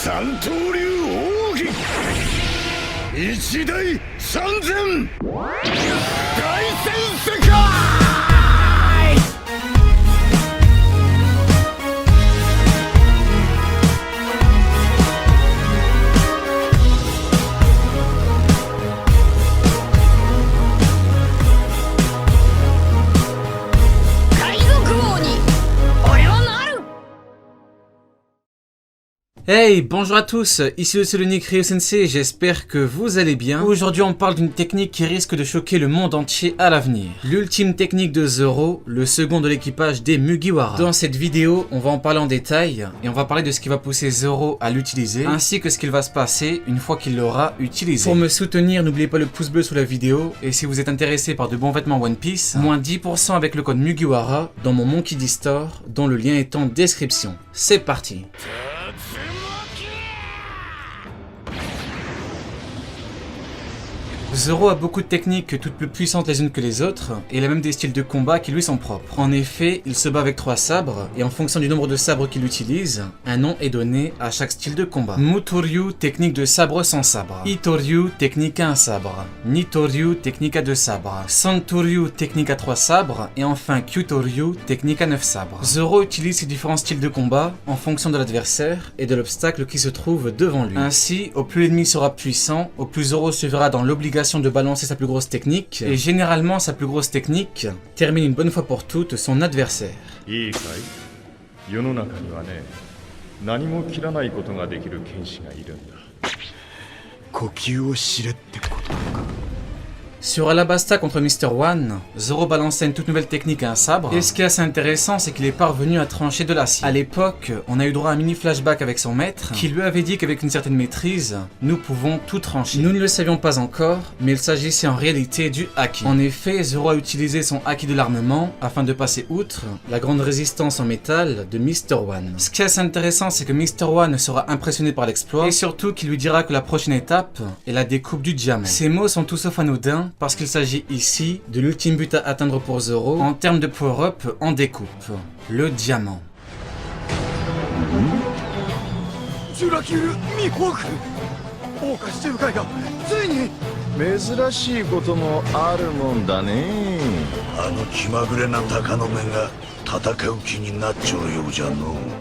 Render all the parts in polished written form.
三刀流奥義一大三千大戦世界。Hey, bonjour à tous, ici le seul unique Ryo Sensei, j'espère que vous allez bien. Aujourd'hui on parle d'une technique qui risque de choquer le monde entier à l'avenir. L'ultime technique de Zoro, le second de l'équipage des Mugiwara. Dans cette vidéo, on va en parler en détail, et on va parler de ce qui va pousser Zoro à l'utiliser, ainsi que ce qu'il va se passer une fois qu'il l'aura utilisé. Pour me soutenir, n'oubliez pas le pouce bleu sous la vidéo, et si vous êtes intéressé par de bons vêtements One Piece, moins 10% avec le code Mugiwara dans mon Monkey D Store, dont le lien est en description. C'est parti. Zoro a beaucoup de techniques toutes plus puissantes les unes que les autres, et il a même des styles de combat qui lui sont propres. En effet, il se bat avec 3 sabres, et en fonction du nombre de sabres qu'il utilise, un nom est donné à chaque style de combat. Mutoryu, technique de sabre sans sabre. Itoryu, technique à 1 sabre. Nitoryu, technique à 2 sabres. Santoryu, technique à 3 sabres, et enfin Kyutoryu, technique à 9 sabres. Zoro utilise ces différents styles de combat en fonction de l'adversaire et de l'obstacle qui se trouve devant lui. Ainsi, au plus l'ennemi sera puissant, au plus Zoro se verra dans l'obligation de balancer sa plus grosse technique, et généralement sa plus grosse technique termine une bonne fois pour toutes son adversaire. いいかい？世の中にはね、何も切らないことができる剣士がいるんだ。呼吸を知れってことなのか。 Sur Alabasta contre Mr. One, Zoro balançait une toute nouvelle technique à un sabre, et ce qui est assez intéressant, c'est qu'il est parvenu à trancher de l'acier. A l'époque, on a eu droit à un mini flashback avec son maître, qui lui avait dit qu'avec une certaine maîtrise, nous pouvons tout trancher. Nous ne le savions pas encore, mais il s'agissait en réalité du haki. En effet, Zoro a utilisé son haki de l'armement afin de passer outre la grande résistance en métal de Mr. One. Ce qui est assez intéressant, c'est que Mr. One sera impressionné par l'exploit, et surtout qu'il lui dira que la prochaine étape est la découpe du diamant. Ces mots sont tout sauf anodins, parce qu'il s'agit ici de l'ultime but à atteindre pour Zoro en termes de power-up en découpe, le diamant.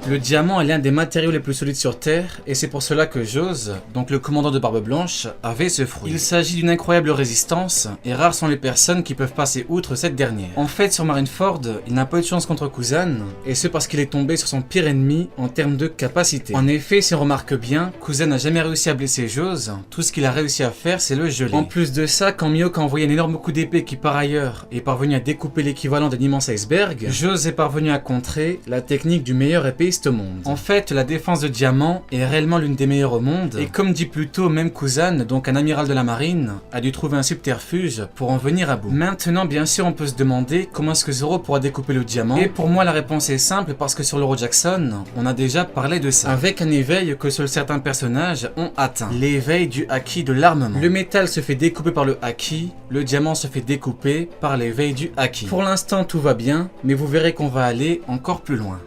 Le diamant est l'un des matériaux les plus solides sur Terre, et c'est pour cela que Jose, donc le commandant de Barbe Blanche, avait ce fruit. Il s'agit d'une incroyable résistance, et rares sont les personnes qui peuvent passer outre cette dernière. En fait, sur Marineford, il n'a pas eu de chance contre Kuzan, et ce parce qu'il est tombé sur son pire ennemi en termes de capacité. En effet, si on remarque bien, Kuzan n'a jamais réussi à blesser Jose, tout ce qu'il a réussi à faire, c'est le geler. En plus de ça, quand Mihawk a envoyé un énorme coup d'épée qui par ailleurs est parvenu à découper l'équivalent d'un immense iceberg, Jose est parvenu à contrer la technique du meilleur épéiste au monde. En fait, la défense de diamant est réellement l'une des meilleures au monde, et comme dit plus tôt même Kuzan, donc un amiral de la marine, a dû trouver un subterfuge pour en venir à bout. Maintenant, bien sûr, on peut se demander comment est-ce que Zoro pourra découper le diamant, et pour moi la réponse est simple parce que sur l'Euro Jackson, on a déjà parlé de ça, avec un éveil que seuls certains personnages ont atteint, l'éveil du haki de l'armement. Le métal se fait découper par le haki, le diamant se fait découper par l'éveil du haki. Pour l'instant tout va bien, mais vous verrez qu'on va aller encore plus loin.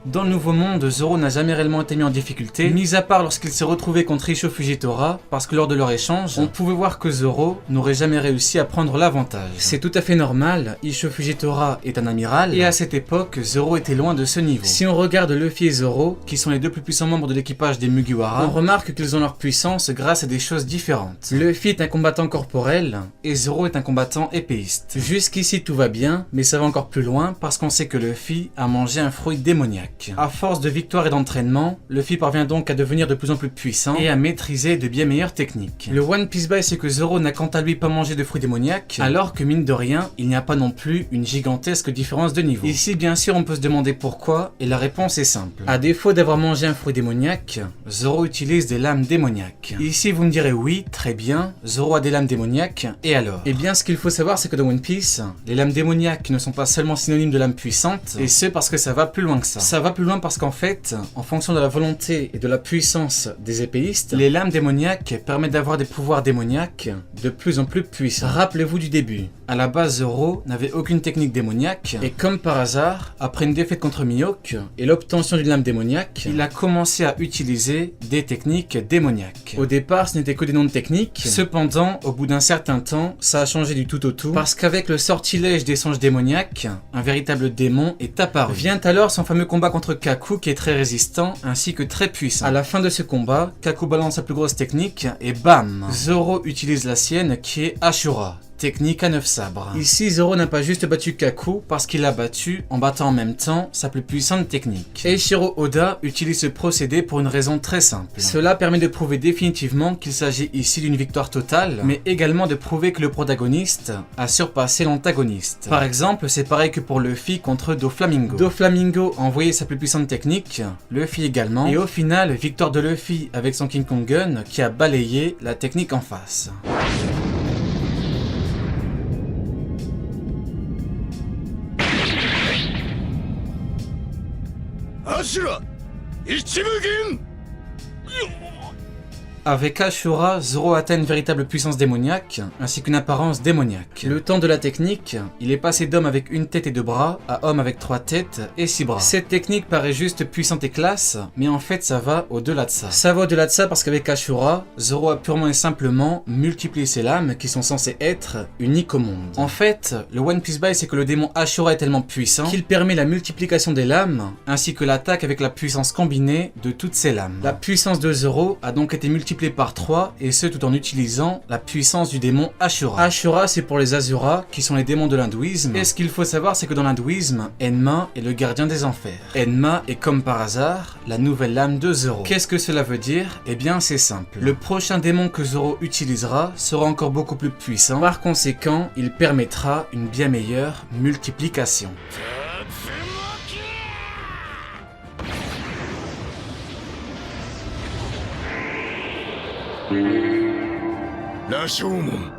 Dans le Nouveau Monde, Zoro n'a jamais réellement été mis en difficulté, mis à part lorsqu'il s'est retrouvé contre Isho Fujitora, parce que lors de leur échange, on pouvait voir que Zoro n'aurait jamais réussi à prendre l'avantage. C'est tout à fait normal, Isho Fujitora est un amiral, et à cette époque, Zoro était loin de ce niveau. Si on regarde Luffy et Zoro, qui sont les deux plus puissants membres de l'équipage des Mugiwara, on remarque qu'ils ont leur puissance grâce à des choses différentes. Luffy est un combattant corporel, et Zoro est un combattant épéiste. Jusqu'ici tout va bien, mais ça va encore plus loin, parce qu'on sait que Luffy a mangé un fruit démoniaque. À force de victoire et d'entraînement, Luffy parvient donc à devenir de plus en plus puissant et à maîtriser de bien meilleures techniques. Le One Piece Bye, c'est que Zoro n'a quant à lui pas mangé de fruits démoniaques, alors que mine de rien, il n'y a pas non plus une gigantesque différence de niveau. Ici, bien sûr, on peut se demander pourquoi, et la réponse est simple. À défaut d'avoir mangé un fruit démoniaque, Zoro utilise des lames démoniaques. Ici, vous me direz oui, très bien, Zoro a des lames démoniaques, et alors? Eh bien, ce qu'il faut savoir, c'est que dans One Piece, les lames démoniaques ne sont pas seulement synonymes de lames puissantes, et ce parce que ça va plus loin que ça. Ça va va plus loin parce qu'en fait, en fonction de la volonté et de la puissance des épéistes, les lames démoniaques permettent d'avoir des pouvoirs démoniaques de plus en plus puissants. Rappelez-vous du début. À la base, Zoro n'avait aucune technique démoniaque et comme par hasard, après une défaite contre Mihawk et l'obtention d'une lame démoniaque, il a commencé à utiliser des techniques démoniaques. Au départ, ce n'était que des noms de techniques. Cependant, au bout d'un certain temps, ça a changé du tout au tout parce qu'avec le sortilège des songes démoniaques, un véritable démon est apparu. Vient alors son fameux combat contre Kaku qui est très résistant ainsi que très puissant. À la fin de ce combat, Kaku balance sa plus grosse technique et bam, Zoro utilise la sienne qui est Ashura. Technique à 9 sabres. Ici, Zoro n'a pas juste battu Kaku parce qu'il l'a battu en battant en même temps sa plus puissante technique. Eiichiro Oda utilise ce procédé pour une raison très simple. Cela permet de prouver définitivement qu'il s'agit ici d'une victoire totale, mais également de prouver que le protagoniste a surpassé l'antagoniste. Par exemple, c'est pareil que pour Luffy contre Doflamingo. Doflamingo a envoyé sa plus puissante technique, Luffy également, et au final, victoire de Luffy avec son King Kong Gun qui a balayé la technique en face. Ashura Ichibugen. Avec Ashura, Zoro atteint une véritable puissance démoniaque, ainsi qu'une apparence démoniaque. Le temps de la technique, il est passé d'homme avec une tête et 2 bras à homme avec 3 têtes et 6 bras. Cette technique paraît juste puissante et classe, mais en fait ça va au-delà de ça. Ça va au-delà de ça parce qu'avec Ashura, Zoro a purement et simplement multiplié ses lames qui sont censées être uniques au monde. En fait, le One Piece Buy c'est que le démon Ashura est tellement puissant qu'il permet la multiplication des lames, ainsi que l'attaque avec la puissance combinée de toutes ces lames. La puissance de Zoro a donc été multipliée par 3 et ce tout en utilisant la puissance du démon Ashura. Ashura c'est pour les Asuras qui sont les démons de l'hindouisme et ce qu'il faut savoir c'est que dans l'hindouisme, Enma est le gardien des enfers. Enma est comme par hasard la nouvelle lame de Zoro. Qu'est-ce que cela veut dire? Eh bien c'est simple. Le prochain démon que Zoro utilisera sera encore beaucoup plus puissant, par conséquent il permettra une bien meilleure multiplication.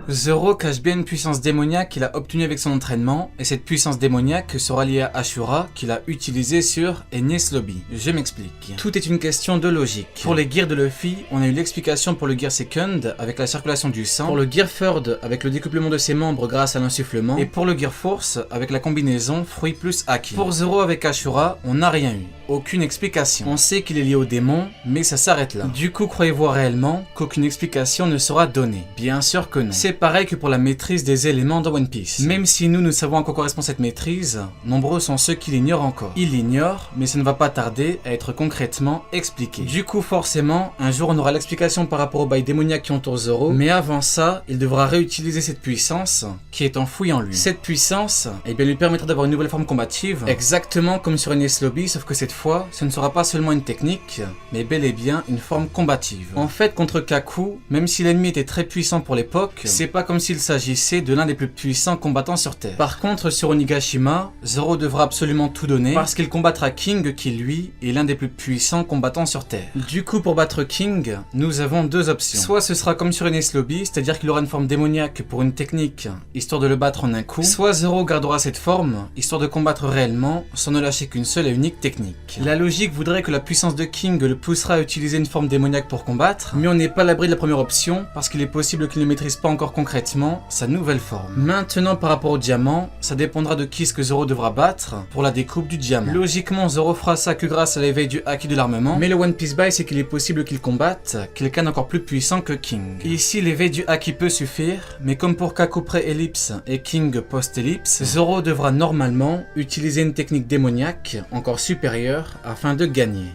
Zoro cache bien une puissance démoniaque qu'il a obtenue avec son entraînement, et cette puissance démoniaque sera liée à Ashura qu'il a utilisée sur Enies Lobby. Je m'explique. Tout est une question de logique. Pour les gears de Luffy, on a eu l'explication pour le gear Second avec la circulation du sang, pour le gear Third avec le découplement de ses membres grâce à l'insufflement, et pour le gear Force avec la combinaison fruit plus Haki. Pour Zoro avec Ashura, on n'a rien eu. Aucune explication. On sait qu'il est lié au démon, mais ça s'arrête là. Du coup, croyez-vous réellement qu'aucune explication ne sera donnée? Bien sûr que non. C'est pareil que pour la maîtrise des éléments dans One Piece. Même si nous savons à quoi correspond cette maîtrise, nombreux sont ceux qui l'ignorent encore. Ils l'ignorent, mais ça ne va pas tarder à être concrètement expliqué. Du coup, forcément, un jour on aura l'explication par rapport aux bails démoniaques qui entourent Zoro, mais avant ça, il devra réutiliser cette puissance qui est enfouie en lui. Cette puissance, eh bien, lui permettra d'avoir une nouvelle forme combative, exactement comme sur Enies Lobby, sauf que cette fois, ce ne sera pas seulement une technique, mais bel et bien une forme combative. En fait, contre Kaku, même si l'ennemi était très puissant pour l'époque, c'est pas comme s'il s'agissait de l'un des plus puissants combattants sur Terre. Par contre, sur Onigashima, Zoro devra absolument tout donner parce qu'il combattra King qui, lui, est l'un des plus puissants combattants sur Terre. Du coup, pour battre King, nous avons deux options. Soit ce sera comme sur Enies Lobby, c'est-à-dire qu'il aura une forme démoniaque pour une technique, histoire de le battre en un coup, soit Zoro gardera cette forme, histoire de combattre réellement, sans ne lâcher qu'une seule et unique technique. La logique voudrait que la puissance de King le poussera à utiliser une forme démoniaque pour combattre, mais on n'est pas à l'abri de la première option, parce qu'il est possible qu'il ne maîtrise pas encore concrètement sa nouvelle forme. Maintenant, par rapport au diamant, ça dépendra de qui ce que Zoro devra battre pour la découpe du diamant. Logiquement, Zoro fera ça que grâce à l'éveil du Haki de l'armement, mais le One Piece Buy c'est qu'il est possible qu'il combatte quelqu'un d'encore plus puissant que King. Ici, l'éveil du Haki peut suffire, mais comme pour Kaku pré-ellipse et King post-ellipse, Zoro devra normalement utiliser une technique démoniaque encore supérieure afin de gagner.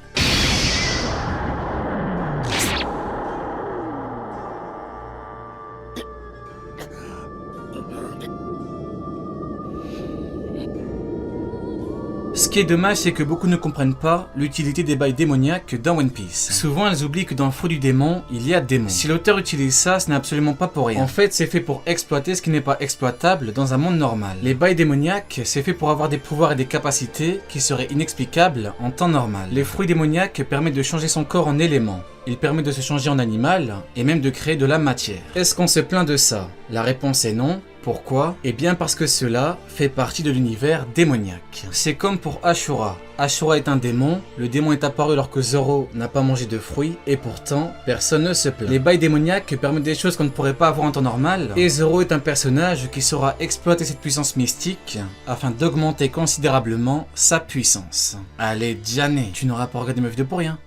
Ce qui est dommage, c'est que beaucoup ne comprennent pas l'utilité des bails démoniaques dans One Piece. Souvent, elles oublient que dans le fruit du démon, il y a démon. Si l'auteur utilise ça, ce n'est absolument pas pour rien. En fait, c'est fait pour exploiter ce qui n'est pas exploitable dans un monde normal. Les bails démoniaques, c'est fait pour avoir des pouvoirs et des capacités qui seraient inexplicables en temps normal. Les fruits démoniaques permettent de changer son corps en éléments. Il permet de se changer en animal et même de créer de la matière. Est-ce qu'on se plaint de ça? La réponse est non. Pourquoi? Eh bien parce que cela fait partie de l'univers démoniaque. C'est comme pour Ashura. Ashura est un démon, le démon est apparu alors que Zoro n'a pas mangé de fruits, et pourtant, personne ne se plaint. Les bails démoniaques permettent des choses qu'on ne pourrait pas avoir en temps normal, et Zoro est un personnage qui saura exploiter cette puissance mystique afin d'augmenter considérablement sa puissance. Allez, Diane, tu n'auras pas regardé ma vidéo pour rien.